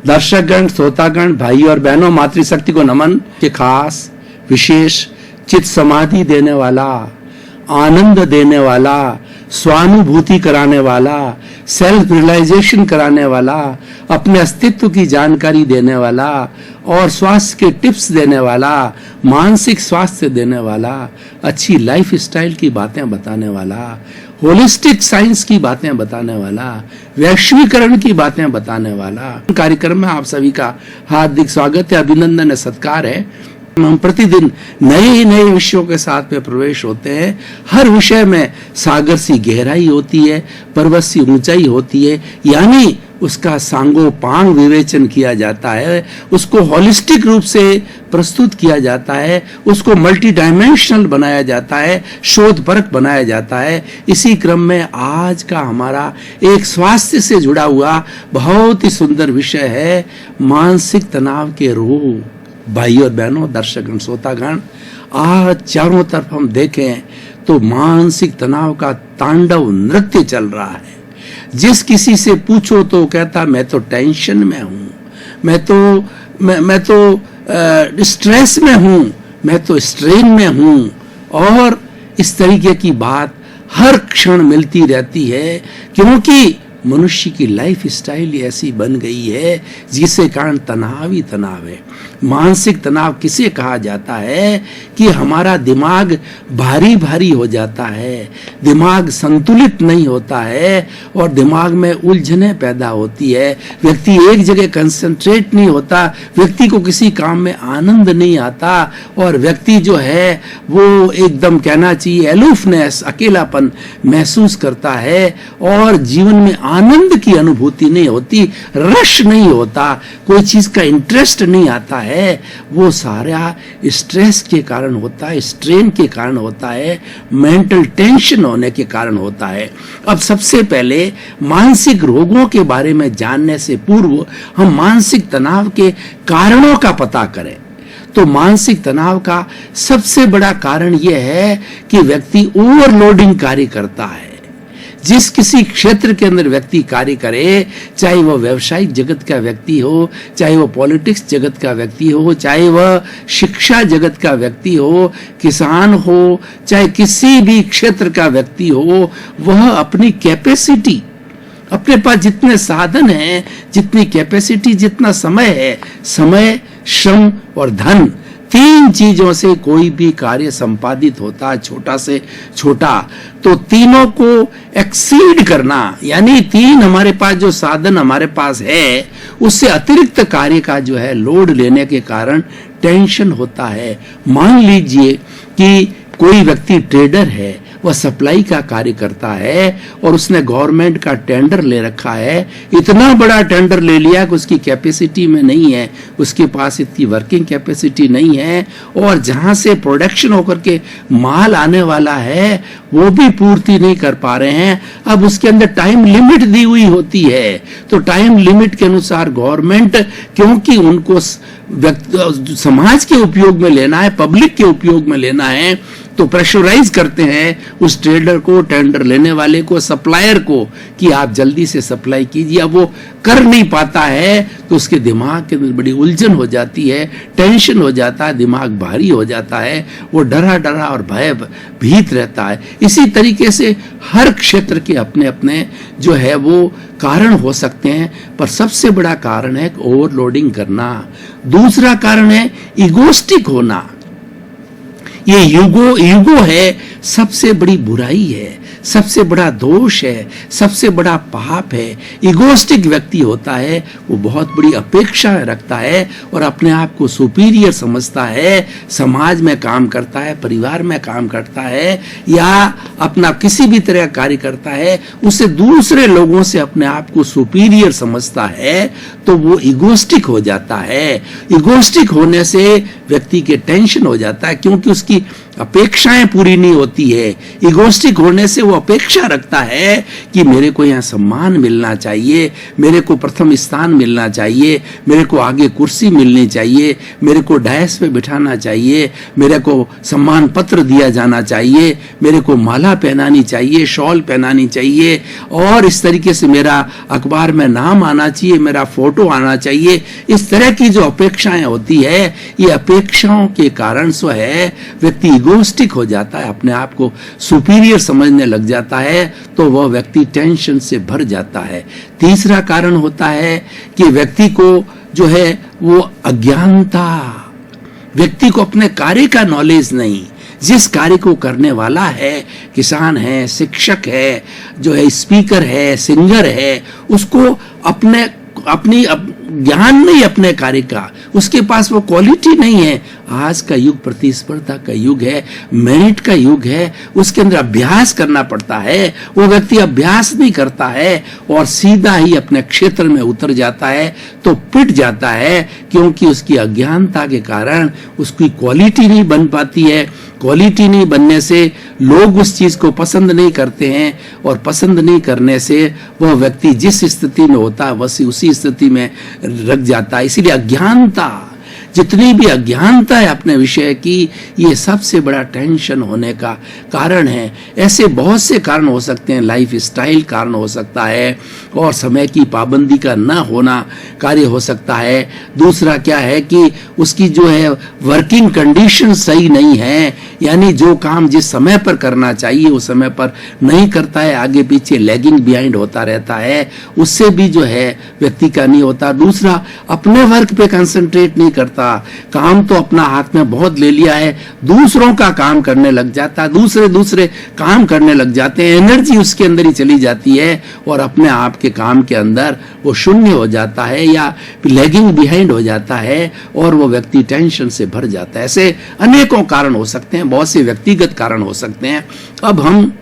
दर्शकगण, श्रोतागण, भाई और बहनों, मातृशक्ति को नमन के खास विशेष चित्त समाधि देने वाला, आनंद देने वाला, स्वानुभूति कराने वाला, सेल्फ रियलाइजेशन कराने वाला, अपने अस्तित्व की जानकारी देने वाला और स्वास्थ्य के टिप्स देने वाला, मानसिक स्वास्थ्य देने वाला, अच्छी लाइफ स्टाइल की बातें बताने वाला, होलिस्टिक साइंस की बातें बताने वाला, वैश्वीकरण की बातें बताने वाला कार्यक्रम में आप सभी का हार्दिक स्वागत है, अभिनंदन है, सत्कार है। हम प्रतिदिन नए नए विषयों के साथ में प्रवेश होते हैं। हर विषय में सागर सी गहराई होती है, पर्वत सी ऊंचाई होती है, यानी उसका सांगोपांग विवेचन किया जाता है, उसको होलिस्टिक रूप से प्रस्तुत किया जाता है, उसको मल्टी डायमेंशनल बनाया जाता है, शोधपरक बनाया जाता है। इसी क्रम में आज का हमारा एक स्वास्थ्य से जुड़ा हुआ बहुत ही सुंदर विषय है, मानसिक तनाव के रोग। भाई और बहनों, दर्शकगण, श्रोतागण, आज चारों तरफ हम देखें तो मानसिक तनाव का तांडव नृत्य चल रहा है। जिस किसी से पूछो तो कहता मैं तो टेंशन में हूं, मैं तो स्ट्रेस में हूं, मैं तो स्ट्रेन में हूं, और इस तरीके की बात हर क्षण मिलती रहती है, क्योंकि मनुष्य की लाइफ स्टाइल ऐसी बन गई है जिसके कारण तनाव ही तनाव है। मानसिक तनाव किसे कहा जाता है कि हमारा दिमाग भारी भारी हो जाता है, दिमाग संतुलित नहीं होता है और दिमाग में उलझने पैदा होती है, व्यक्ति एक जगह कंसंट्रेट नहीं होता, व्यक्ति को किसी काम में आनंद नहीं आता और व्यक्ति जो है वो एकदम कहना चाहिए एलूफनेस, अकेलापन महसूस करता है और जीवन में आनंद की अनुभूति नहीं होती, रश नहीं होता, कोई चीज का इंटरेस्ट नहीं आता है। वो सारा स्ट्रेस के कारण होता है, स्ट्रेन के कारण होता है, मेंटल टेंशन होने के कारण होता है। अब सबसे पहले मानसिक रोगों के बारे में जानने से पूर्व हम मानसिक तनाव के कारणों का पता करें। तो मानसिक तनाव का सबसे बड़ा कारण यह है कि व्यक्ति ओवरलोडिंग कार्य करता है। जिस किसी क्षेत्र के अंदर व्यक्ति कार्य करे, चाहे वह व्यवसायिक जगत का व्यक्ति हो, चाहे वह पॉलिटिक्स जगत का व्यक्ति हो, चाहे वह शिक्षा जगत का व्यक्ति हो, किसान हो, चाहे किसी भी क्षेत्र का व्यक्ति हो, वह अपनी कैपेसिटी, अपने पास जितने साधन हैं, जितनी कैपेसिटी, जितना समय है, समय, श्रम और धन, तीन चीजों से कोई भी कार्य संपादित होता है, छोटा से छोटा। तो तीनों को एक्सीड करना, यानी तीन हमारे पास जो साधन हमारे पास है उससे अतिरिक्त कार्य का जो है लोड लेने के कारण टेंशन होता है। मान लीजिए कि कोई व्यक्ति ट्रेडर है, वह सप्लाई का कार्य करता है और उसने गवर्नमेंट का टेंडर ले रखा है, इतना बड़ा टेंडर ले लिया कि उसकी कैपेसिटी में नहीं है, उसके पास इतनी वर्किंग कैपेसिटी नहीं है और जहां से प्रोडक्शन होकर के माल आने वाला है वो भी पूर्ति नहीं कर पा रहे हैं। अब उसके अंदर टाइम लिमिट दी हुई होती है, तो टाइम लिमिट के अनुसार गवर्नमेंट, क्योंकि उनको समाज के उपयोग में लेना है, पब्लिक के उपयोग में लेना है, तो प्रेशराइज करते हैं उस ट्रेडर को, टेंडर लेने वाले को, सप्लायर को कि आप जल्दी से सप्लाई कीजिए। अब वो कर नहीं पाता है तो उसके दिमाग के अंदर बड़ी उलझन हो जाती है, टेंशन हो जाता है, दिमाग भारी हो जाता है, वो डरा डरा और भय भीत रहता है। इसी तरीके से हर क्षेत्र के अपने अपने जो है वो कारण हो सकते हैं, पर सबसे बड़ा कारण है ओवरलोडिंग करना। दूसरा कारण है इगोस्टिक होना। ये ईगो है, सबसे बड़ी बुराई है, सबसे बड़ा दोष है, सबसे बड़ा पाप है। इगोस्टिक व्यक्ति होता है, वो बहुत बड़ी अपेक्षा रखता है और अपने आप को सुपीरियर समझता है, समाज में काम करता है, परिवार में काम करता है या अपना किसी भी तरह का कार्य करता है, उससे दूसरे लोगों से अपने आप को सुपीरियर समझता है, तो वो इगोस्टिक हो जाता है। इगोस्टिक होने से व्यक्ति के टेंशन हो जाता है, क्योंकि उसकी अपेक्षाएं पूरी नहीं होती है। इगोस्टिक होने से वो अपेक्षा रखता है कि मेरे को यहाँ सम्मान मिलना चाहिए, मेरे को प्रथम स्थान मिलना चाहिए, मेरे को आगे कुर्सी मिलनी चाहिए, मेरे को डायस पे बिठाना चाहिए, मेरे को सम्मान पत्र दिया जाना चाहिए, मेरे को माला पहनानी चाहिए, शॉल पहनानी चाहिए, और इस तरीके से मेरा अखबार में नाम आना चाहिए, मेरा फोटो आना चाहिए। इस तरह की जो अपेक्षाएं होती है, ये अपेक्षाओं के कारण सो है व्यक्ति इगोस्टिक हो जाता है, अपने आप को सुपीरियर समझने लग जाता है, तो वह व्यक्ति टेंशन से भर जाता है। तीसरा कारण होता है कि व्यक्ति को जो है वो अज्ञानता, व्यक्ति को अपने कार्य का नॉलेज नहीं, जिस कार्य को करने वाला है, किसान है, शिक्षक है, जो है स्पीकर है, सिंगर है, उसको अपनी ज्ञान नहीं अपने कार्य का, उसके पास वो क्वालिटी नहीं है। आज का युग प्रतिस्पर्धा का युग है, मेरिट का युग है, उसके अंदर अभ्यास करना पड़ता है। वो व्यक्ति अभ्यास नहीं करता है और सीधा ही अपने क्षेत्र में उतर जाता है तो पिट जाता है, क्योंकि उसकी अज्ञानता के कारण उसकी क्वालिटी नहीं बन पाती है। क्वालिटी नहीं बनने से लोग उस चीज को पसंद नहीं करते हैं, और पसंद नहीं करने से वह व्यक्ति जिस स्थिति में होता है वह उसी स्थिति में रख जाता है। इसीलिए अज्ञानता, जितनी भी अज्ञानता है अपने विषय की, ये सबसे बड़ा टेंशन होने का कारण है। ऐसे बहुत से कारण हो सकते हैं, लाइफ स्टाइल कारण हो सकता है, और समय की पाबंदी का न होना कार्य हो सकता है। दूसरा क्या है कि उसकी जो है वर्किंग कंडीशन सही नहीं है, यानी जो काम जिस समय पर करना चाहिए उस समय पर नहीं करता है, आगे पीछे लैगिंग बिहाइंड होता रहता है, उससे भी जो है व्यक्ति का नहीं होता। दूसरा, अपने वर्क पे कंसंट्रेट नहीं करता, काम तो अपना हाथ में बहुत ले लिया है, दूसरों का काम करने लग जाता है, दूसरे काम करने लग जाते हैं, एनर्जी उसके अंदर ही चली जाती है, और अपने आप के काम के अंदर वो शून्य हो जाता है या लैगिंग बिहाइंड हो जाता है, और वो व्यक्ति टेंशन से भर जाता है। ऐसे अनेकों कारण हो सकते हैं, बहुत से व्यक्तिगत कारण हो सकते हैं। अब हम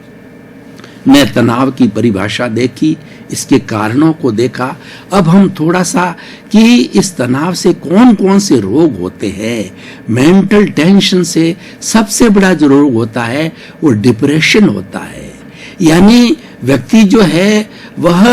ने तनाव की परिभाषा देखी, इसके कारणों को देखा। अब हम थोड़ा सा कि इस तनाव से कौन कौन से रोग होते हैं। मेंटल टेंशन से सबसे बड़ा जो रोग होता है वो डिप्रेशन होता है, यानी व्यक्ति जो है वह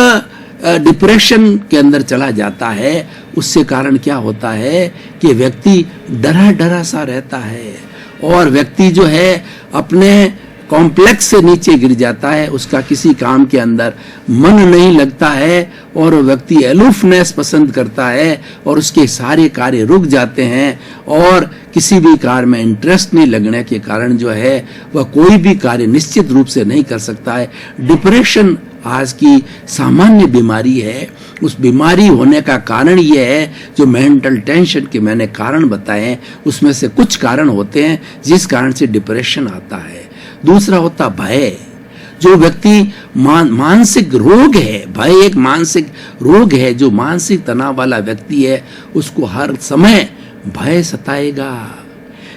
डिप्रेशन के अंदर चला जाता है। उससे कारण क्या होता है कि व्यक्ति डरा डरा सा रहता है, और व्यक्ति जो है अपने कॉम्प्लेक्स से नीचे गिर जाता है, उसका किसी काम के अंदर मन नहीं लगता है, और व्यक्ति एलूफनेस पसंद करता है, और उसके सारे कार्य रुक जाते हैं, और किसी भी कार्य में इंटरेस्ट नहीं लगने के कारण जो है वह कोई भी कार्य निश्चित रूप से नहीं कर सकता है। डिप्रेशन आज की सामान्य बीमारी है। उस बीमारी होने का कारण यह है, जो मेंटल टेंशन के मैंने कारण बताए, उसमें से कुछ कारण होते हैं जिस कारण से डिप्रेशन आता है। दूसरा होता भय, जो व्यक्ति मानसिक रोग है, भय एक मानसिक रोग है। जो मानसिक तनाव वाला व्यक्ति है उसको हर समय भय सताएगा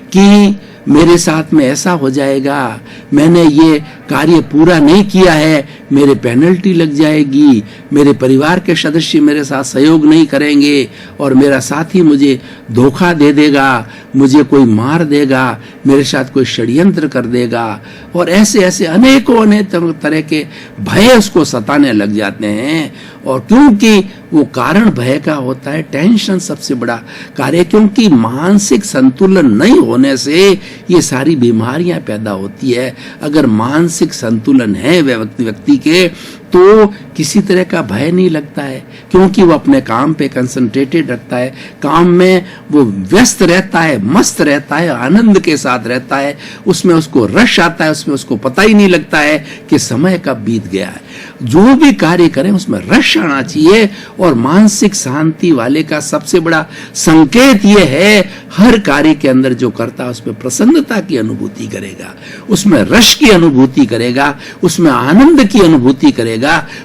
कि मेरे साथ में ऐसा हो जाएगा, मैंने ये कार्य पूरा नहीं किया है, मेरे पेनल्टी लग जाएगी, मेरे परिवार के सदस्य मेरे साथ सहयोग नहीं करेंगे, और मेरा साथी मुझे धोखा दे देगा, मुझे कोई मार देगा, मेरे साथ कोई षड्यंत्र कर देगा, और ऐसे ऐसे अनेकों अनेक तरह के भय उसको सताने लग जाते हैं। और क्योंकि वो कारण भय का होता है, टेंशन सबसे बड़ा कार्य, क्योंकि मानसिक संतुलन नहीं होने से ये सारी बीमारियां पैदा होती है। अगर मानसिक संतुलन है व्यक्ति के, तो किसी तरह का भय नहीं लगता है, क्योंकि वो अपने काम पे कंसंट्रेटेड रखता है, काम में वो व्यस्त रहता है, मस्त रहता है, आनंद के साथ रहता है, उसमें उसको रश आता है, उसमें उसको पता ही नहीं लगता है कि समय कब बीत गया है। जो भी कार्य करें उसमें रश आना चाहिए, और मानसिक शांति वाले का सबसे बड़ा संकेत ये है, हर कार्य के अंदर जो करता है उसमें प्रसन्नता की अनुभूति करेगा, उसमें रश की अनुभूति करेगा, उसमें आनंद की अनुभूति करेगा।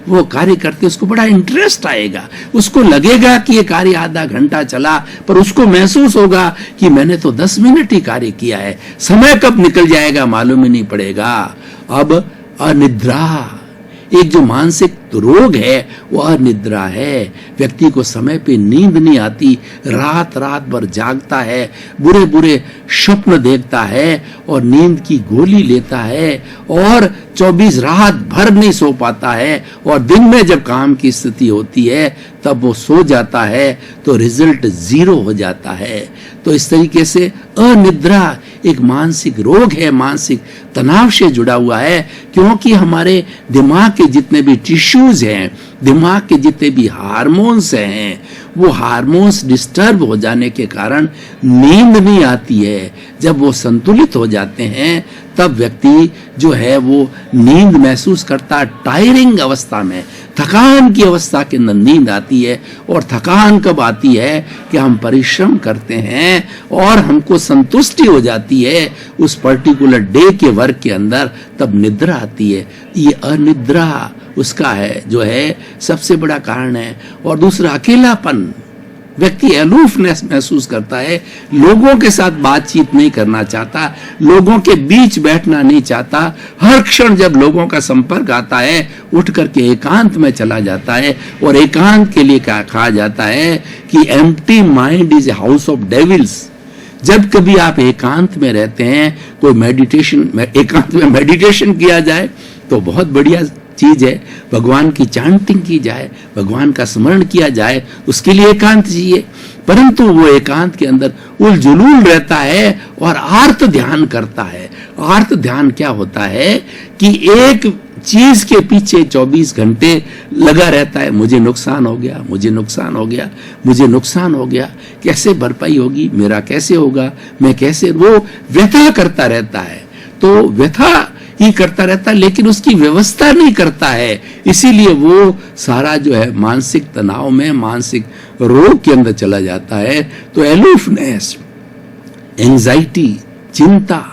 वो कार्य करते उसको बड़ा इंटरेस्ट आएगा, उसको लगेगा कि ये कार्य आधा घंटा चला, पर उसको महसूस होगा कि मैंने तो 10 मिनट ही कार्य किया है, समय कब निकल जाएगा मालूम ही नहीं पड़ेगा। अब अनिद्रा, एक जो मानसिक तो रोग है वो अनिद्रा है। व्यक्ति को समय पे नींद नहीं आती, रात रात भर जागता है, बुरे बुरे स्वप्न देखता है और नींद की गोली लेता है और 24 रात भर नहीं सो पाता है, और दिन में जब काम की स्थिति होती है तब वो सो जाता है तो रिजल्ट 0 हो जाता है। तो इस तरीके से अनिद्रा एक मानसिक रोग है, मानसिक तनाव से जुड़ा हुआ है, क्योंकि हमारे दिमाग के जितने भी टिश्यूज हैं, दिमाग के जितने भी हार्मोन्स हैं, वो हार्मोन्स डिस्टर्ब हो जाने के कारण नींद नहीं आती है। जब वो संतुलित हो जाते हैं तब व्यक्ति जो है वो नींद महसूस करता है। टायरिंग अवस्था में, थकान की अवस्था के अंदर नींद आती है, और थकान कब आती है कि हम परिश्रम करते हैं और हमको संतुष्टि हो जाती है उस पर्टिकुलर डे के वर्क के अंदर, तब निद्रा आती है। ये अनिद्रा उसका है जो है सबसे बड़ा कारण है। और दूसरा अकेलापन, व्यक्ति अलूफनेस महसूस करता है, लोगों के साथ बातचीत नहीं करना चाहता, लोगों के बीच बैठना नहीं चाहता, हर क्षण जब लोगों का संपर्क आता है उठ करके एकांत में चला जाता है। और एकांत के लिए क्या कहा जाता है कि empty mind is a house of devils. जब कभी आप एकांत में रहते हैं, कोई मेडिटेशन, एकांत में मेडिटेशन किया जाए तो बहुत बढ़िया चीज है, भगवान की चांटिंग की जाए, भगवान का स्मरण किया जाए, उसके लिए एकांत चाहिए। परंतु वो एकांत के अंदर उलझुलूल रहता है और आर्त ध्यान करता है। आर्त ध्यान क्या होता है कि एक चीज के पीछे 24 घंटे लगा रहता है, मुझे नुकसान हो गया, मुझे नुकसान हो गया, मुझे नुकसान हो गया, कैसे भरपाई होगी, मेरा कैसे होगा, मैं कैसे, वो व्यथा करता रहता है। तो व्यथा ही करता रहता है, लेकिन उसकी व्यवस्था नहीं करता है, इसीलिए वो सारा जो है मानसिक तनाव में, मानसिक रोग के अंदर चला जाता है। तो एलूफनेस, एंजाइटी, चिंता,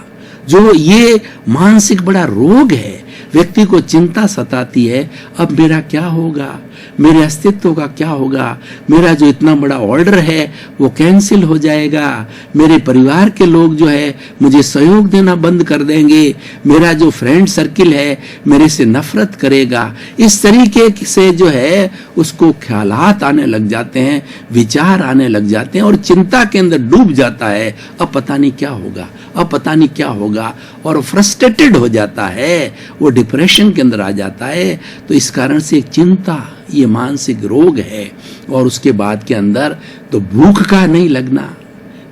जो ये मानसिक बड़ा रोग है, व्यक्ति को चिंता सताती है, अब मेरा क्या होगा, मेरे अस्तित्व का क्या होगा, मेरा जो इतना बड़ा ऑर्डर है वो कैंसिल हो जाएगा, मेरे परिवार के लोग जो है मुझे सहयोग देना बंद कर देंगे, मेरा जो फ्रेंड सर्किल है मेरे से नफरत करेगा। इस तरीके से जो है उसको ख्यालात आने लग जाते हैं, विचार आने लग जाते हैं और चिंता के अंदर डूब जाता है। अब पता नहीं क्या होगा, अब पता नहीं क्या होगा, और फ्रस्ट्रेटेड हो जाता है, वो डिप्रेशन के अंदर आ जाता है। तो इस कारण से चिंता ये मानसिक रोग है। और उसके बाद के अंदर तो भूख का नहीं लगना।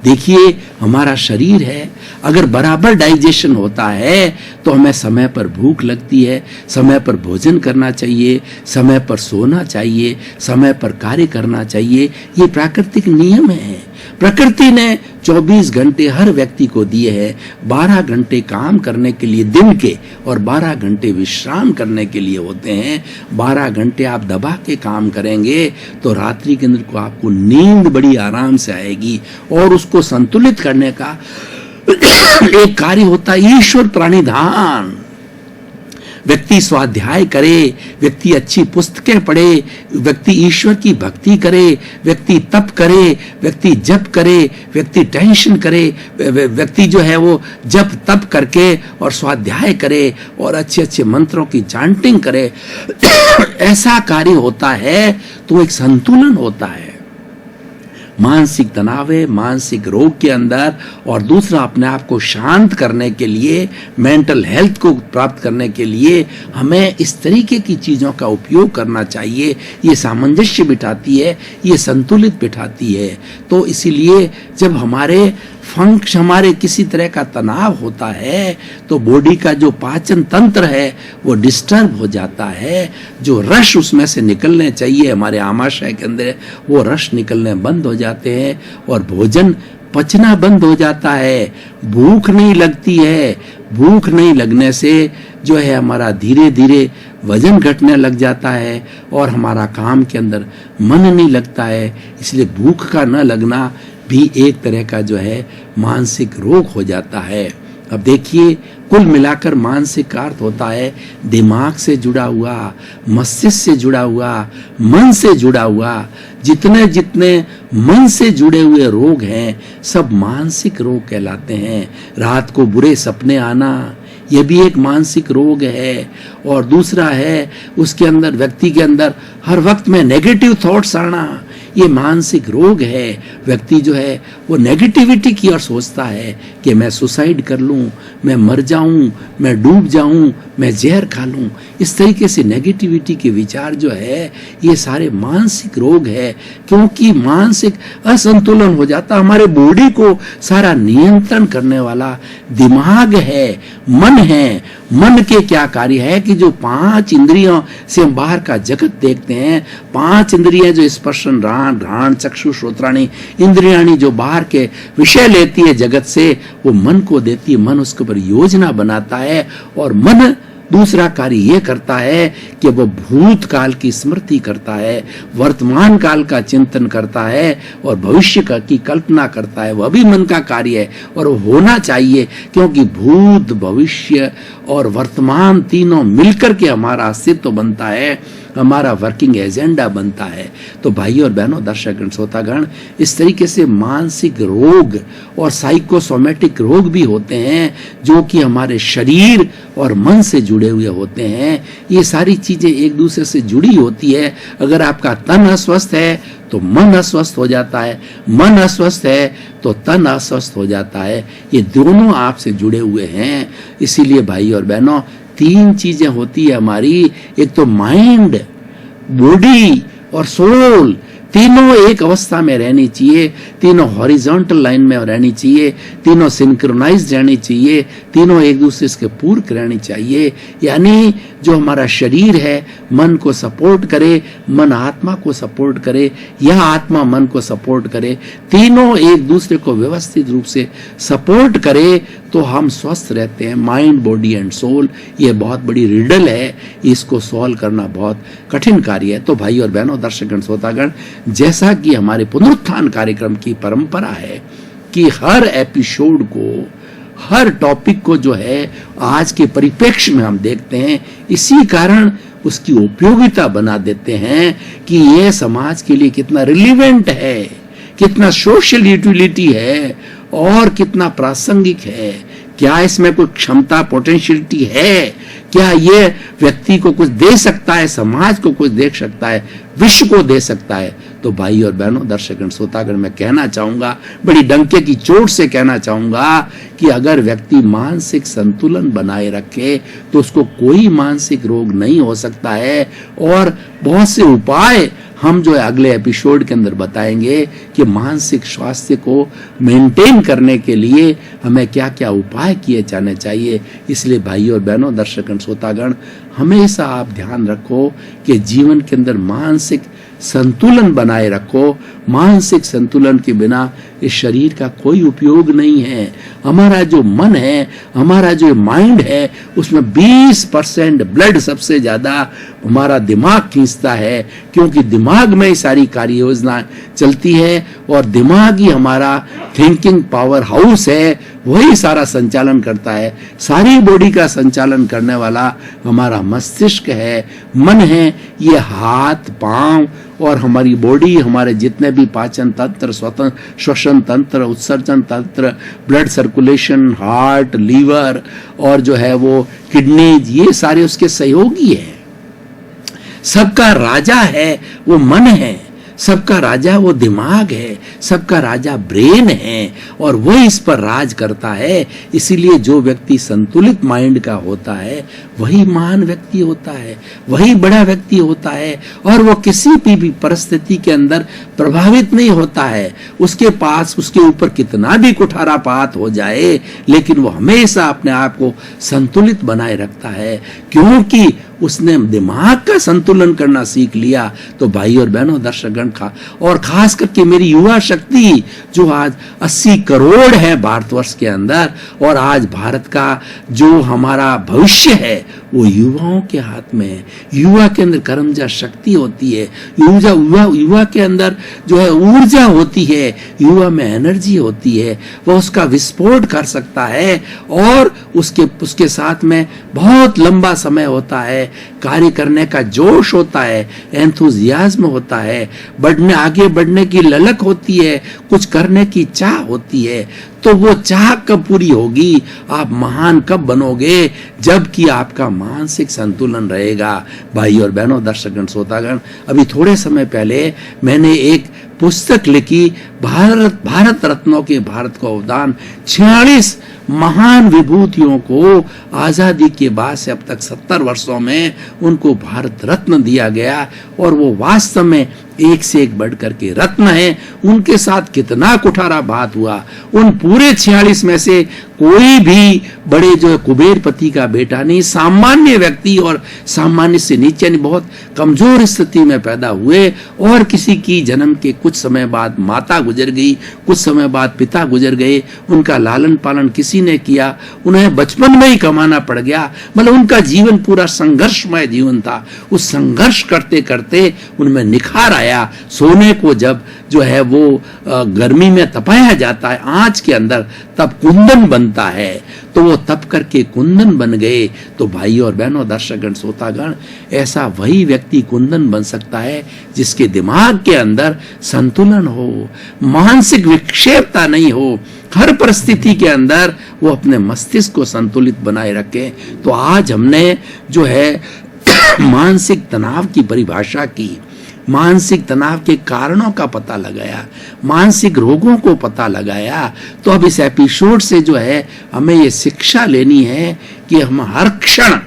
देखिए हमारा शरीर है, अगर बराबर डाइजेशन होता है तो हमें समय पर भूख लगती है, समय पर भोजन करना चाहिए, समय पर सोना चाहिए, समय पर कार्य करना चाहिए। ये प्राकृतिक नियम है। प्रकृति ने 24 घंटे हर व्यक्ति को दिए हैं, 12 घंटे काम करने के लिए दिन के और 12 घंटे विश्राम करने के लिए होते हैं। 12 घंटे आप दबा के काम करेंगे तो रात्रि के अंदर को आपको नींद बड़ी आराम से आएगी। और उसको संतुलित करने का एक कार्य होता है ईश्वर प्राणिधान। व्यक्ति स्वाध्याय करे, व्यक्ति अच्छी पुस्तकें पढ़े, व्यक्ति ईश्वर की भक्ति करे, व्यक्ति तप करे, व्यक्ति जप करे, व्यक्ति टेंशन करे, व्यक्ति जो है वो जप तप करके और स्वाध्याय करे और अच्छे अच्छे मंत्रों की चांटिंग करे। ऐसा कार्य होता है तो एक संतुलन होता है। मानसिक तनाव है, मानसिक रोग के अंदर, और दूसरा अपने आप को शांत करने के लिए, मेंटल हेल्थ को प्राप्त करने के लिए हमें इस तरीके की चीज़ों का उपयोग करना चाहिए। ये सामंजस्य बिठाती है, ये संतुलित बिठाती है। तो इसीलिए जब हमारे किसी तरह का तनाव होता है तो बॉडी का जो पाचन तंत्र है वो डिस्टर्ब हो जाता है। जो रस उसमें से निकलने चाहिए हमारे आमाशय के अंदर, वो रस निकलने बंद हो जाते हैं और भोजन पचना बंद हो जाता है। भूख नहीं लगती है। भूख नहीं लगने से जो है हमारा धीरे धीरे वजन घटने लग जाता है और हमारा काम के अंदर मन नहीं लगता है। इसलिए भूख का न लगना भी एक तरह का जो है मानसिक रोग हो जाता है। अब देखिए कुल मिलाकर मानसिक का अर्थ होता है दिमाग से जुड़ा हुआ, मस्तिष्क से जुड़ा हुआ, मन से जुड़ा हुआ। जितने जितने मन से जुड़े हुए रोग हैं सब मानसिक रोग कहलाते हैं। रात को बुरे सपने आना, यह भी एक मानसिक रोग है। और दूसरा है उसके अंदर, व्यक्ति के अंदर हर वक्त में नेगेटिव थॉट्स आना, ये मानसिक रोग है। व्यक्ति जो है वो नेगेटिविटी की ओर सोचता है कि मैं सुसाइड कर लूं, मैं मर जाऊं, मैं डूब जाऊं, मैं जहर खा लूं। इस तरीके से नेगेटिविटी के विचार जो है ये सारे मानसिक रोग है, क्योंकि मानसिक असंतुलन हो जाता। हमारे बॉडी को सारा नियंत्रण करने वाला दिमाग है, मन है। मन के क्या कार्य है कि जो 5 इंद्रियों से हम बाहर का जगत देखते हैं, 5 इंद्रियां जो स्पर्शन, घ्राण, चक्षु, श्रोत्राणी इंद्रियाणी जो बाहर के विषय लेती है जगत से, वो मन को देती है। मन उसके ऊपर योजना बनाता है और मन दूसरा कार्य यह करता है कि वो भूतकाल की स्मृति करता है, वर्तमान काल का चिंतन करता है और भविष्य की कल्पना करता है। वह भी मन का कार्य है और वो होना चाहिए, क्योंकि भूत, भविष्य और वर्तमान तीनों मिलकर के हमारा अस्तित्व बनता है, हमारा वर्किंग एजेंडा बनता है। तो भाइयों और बहनों, दर्शकगण, श्रोतागण, इस तरीके से मानसिक रोग और साइकोसोमेटिक रोग भी होते हैं जो कि हमारे शरीर और मन से जुड़े हुए होते हैं। ये सारी चीजें एक दूसरे से जुड़ी होती है। अगर आपका तन अस्वस्थ है तो मन अस्वस्थ हो जाता है, मन अस्वस्थ है तो तन अस्वस्थ हो जाता है। ये दोनों आपसे जुड़े हुए हैं। इसीलिए भाई और बहनों, 3 चीजें होती है हमारी, एक तो माइंड, बॉडी और सोल, तीनों एक अवस्था में रहनी चाहिए, तीनों हॉरिजॉन्टल लाइन में रहनी चाहिए, तीनों सिंक्रोनाइज्ड रहनी चाहिए, तीनों एक दूसरे के पूरक रहनी चाहिए। यानी जो हमारा शरीर है मन को सपोर्ट करे, मन आत्मा को सपोर्ट करे, यह आत्मा मन को सपोर्ट करे, तीनों एक दूसरे को व्यवस्थित रूप से सपोर्ट करे तो हम स्वस्थ रहते हैं। माइंड, बॉडी एंड सोल, ये बहुत बड़ी रिडल है, इसको सॉल्व करना बहुत कठिन कार्य है। तो भाई और बहनों, दर्शकगण, श्रोतागण, जैसा कि हमारे पुनरुत्थान कार्यक्रम की परंपरा है कि हर एपिसोड को, हर टॉपिक को जो है आज के परिप्रेक्ष्य में हम देखते हैं, इसी कारण उसकी उपयोगिता बना देते हैं कि यह समाज के लिए कितना रिलेवेंट है, कितना सोशल यूटिलिटी है और कितना प्रासंगिक है। क्या इसमें कोई क्षमता, पोटेंशियलिटी है? क्या ये व्यक्ति को कुछ दे सकता है, समाज को कुछ दे सकता है, विश्व को दे सकता है? तो भाई और बहनों, दर्शकगण, श्रोतागण, मैं कहना चाहूंगा, बड़ी डंके की चोट से कहना चाहूंगा कि अगर व्यक्ति मानसिक संतुलन बनाए रखे तो उसको कोई मानसिक रोग नहीं हो सकता है। और बहुत से उपाय हम जो है अगले एपिसोड के अंदर बताएंगे कि मानसिक स्वास्थ्य को मेंटेन करने के लिए हमें क्या क्या उपाय किए जाने चाहिए। इसलिए भाइयों और बहनों, दर्शकगण, श्रोतागण, हमेशा आप ध्यान रखो कि जीवन के अंदर मानसिक संतुलन बनाए रखो। मानसिक संतुलन के बिना इस शरीर का कोई उपयोग नहीं है। हमारा जो मन है, हमारा जो माइंड है, उसमें 20% ब्लड सबसे ज्यादा हमारा दिमाग खींचता है, क्योंकि दिमाग में ही सारी कार्य योजना चलती है और दिमाग ही हमारा थिंकिंग पावर हाउस है, वही सारा संचालन करता है। सारी बॉडी का संचालन करने वाला हमारा मस्तिष्क है, मन है। ये हाथ, पांव और हमारी बॉडी, हमारे जितने भी पाचन तंत्र, श्वसन तंत्र, उत्सर्जन तंत्र, ब्लड सर्कुलेशन, हार्ट, लीवर और जो है वो किडनीज, ये सारे उसके सहयोगी हैं। सबका राजा है वो मन है, सबका राजा वो दिमाग है, सबका राजा ब्रेन है और वो इस पर राज करता है। इसीलिए जो व्यक्ति संतुलित माइंड का होता है वही महान व्यक्ति होता है, वही बड़ा व्यक्ति होता है और वो किसी भी परिस्थिति के अंदर प्रभावित नहीं होता है। उसके पास, उसके ऊपर कितना भी कुठारापात हो जाए, लेकिन वो हमेशा अपने आप को संतुलित बनाए रखता है, क्योंकि उसने दिमाग का संतुलन करना सीख लिया। तो भाई और बहनों, दर्शकगण, और खास करके मेरी युवा शक्ति जो आज 80 करोड़ है भारतवर्ष के अंदर, और आज भारत का जो हमारा भविष्य है वो युवाओं के हाथ में है। युवा के अंदर कर्मजा शक्ति होती है, युवा के अंदर जो है ऊर्जा होती है, युवा में एनर्जी होती है, वह उसका विस्फोट कर सकता है और उसके साथ में बहुत लंबा समय होता है, कार्य करने का जोश होता है, एंथुजियाज्म होता है, आगे बढ़ने की ललक होती है, कुछ करने की चाह होती है। तो वो चाह कब पूरी होगी, आप महान कब बनोगे, जबकि आपका मानसिक संतुलन रहेगा। भाई और बहनों, दर्शकगण, श्रोतागण, अभी थोड़े समय पहले मैंने एक पुस्तक लिखी, भारत रत्नों के भारत को अवदान, 46 महान विभूतियों को आजादी के बाद से अब तक 70 वर्षों में उनको भारत रत्न दिया गया और वो वास्तव में एक से एक बढ़ करके रत्न है। उनके साथ कितना कुठाराघात हुआ, उन पूरे 46 में से कोई भी बड़े जो कुबेरपति का बेटा नहीं, सामान्य व्यक्ति और सामान्य से नीचे नहीं, बहुत कमजोर स्थिति में पैदा हुए और किसी की जन्म के कुछ समय बाद माता गुजर गई, कुछ समय बाद पिता गुजर गए, उनका लालन पालन किसी ने किया, उन्हें बचपन में ही कमाना पड़ गया। मतलब उनका जीवन पूरा संघर्षमय जीवन था। उस संघर्ष करते करते उनमें निखार आया। सोने को जब जो है वो गर्मी में तपाया जाता है आंच के अंदर, तब कुंदन बनता है, तो वो तप करके कुंदन बन गए। तो भाई और बहनों, दर्शकगण, श्रोतागण, ऐसा वही व्यक्ति कुंदन बन सकता है जिसके दिमाग के अंदर संतुलन हो, मानसिक विक्षेपता नहीं हो, हर परिस्थिति के अंदर वो अपने मस्तिष्क को संतुलित बनाए रखे। तो आज हमने जो है मानसिक तनाव की परिभाषा की, मानसिक तनाव के कारणों का पता लगाया, मानसिक रोगों को पता लगाया। तो अब इस एपिसोड से जो है हमें ये शिक्षा लेनी है कि हम हर क्षण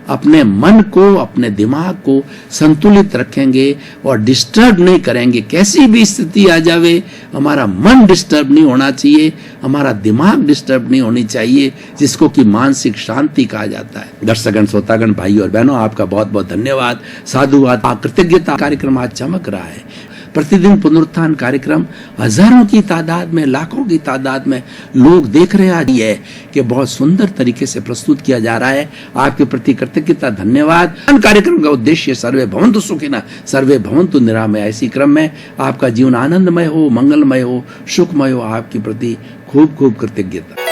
अपने मन को, अपने दिमाग को संतुलित रखेंगे और डिस्टर्ब नहीं करेंगे। कैसी भी स्थिति आ जावे, हमारा मन डिस्टर्ब नहीं होना चाहिए, हमारा दिमाग डिस्टर्ब नहीं होनी चाहिए, जिसको कि मानसिक शांति कहा जाता है। दर्शकगण, श्रोतागण, भाई और बहनों, आपका बहुत बहुत धन्यवाद, साधुवाद, कृतज्ञता। कार्यक्रम आज चमक रहा है। प्रतिदिन पुनरुत्थान कार्यक्रम हजारों की तादाद में, लाखों की तादाद में लोग देख रहे हैं कि बहुत सुंदर तरीके से प्रस्तुत किया जा रहा है। आपके प्रति कृतज्ञता, धन्यवाद। कार्यक्रम का उद्देश्य सर्वे भवन्तु सुखिनः, सर्वे भवन्तु निरामया। इसी क्रम में आपका जीवन आनंदमय हो, मंगलमय हो, सुखमय हो। आपके प्रति खूब खूब कृतज्ञता।